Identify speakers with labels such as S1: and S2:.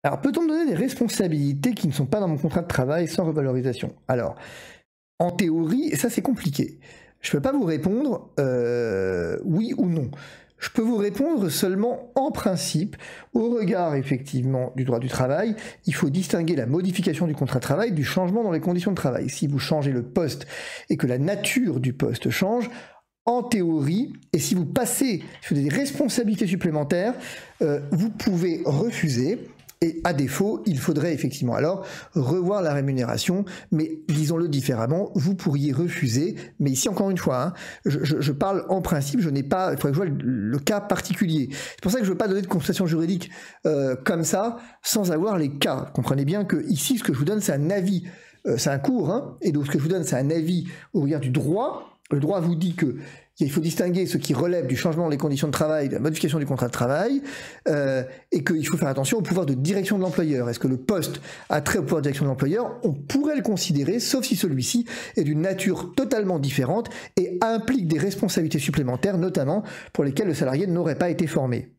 S1: Alors, peut-on me donner des responsabilités qui ne sont pas dans mon contrat de travail sans revalorisation? Alors, en théorie, et ça c'est compliqué. Je peux pas vous répondre oui ou non. Je peux vous répondre seulement en principe, au regard effectivement du droit du travail, il faut distinguer la modification du contrat de travail du changement dans les conditions de travail. Si vous changez le poste et que la nature du poste change, en théorie, et si vous passez sur des responsabilités supplémentaires, vous pouvez refuser. Et à défaut, il faudrait effectivement alors revoir la rémunération, mais disons-le différemment, vous pourriez refuser, mais ici encore une fois, hein, je parle en principe, je n'ai pas, il faudrait que je vois le cas particulier. C'est pour ça que je ne veux pas donner de constatation juridique comme ça, sans avoir les cas. Comprenez bien que ici, ce que je vous donne, c'est un avis, c'est un cours, hein, et donc ce que je vous donne, c'est un avis au regard du droit. Le droit vous dit que il faut distinguer ce qui relève du changement des conditions de travail, de la modification du contrat de travail, et qu'il faut faire attention au pouvoir de direction de l'employeur. Est-ce que le poste a trait au pouvoir de direction de l'employeur? On pourrait le considérer, sauf si celui-ci est d'une nature totalement différente et implique des responsabilités supplémentaires, notamment pour lesquelles le salarié n'aurait pas été formé.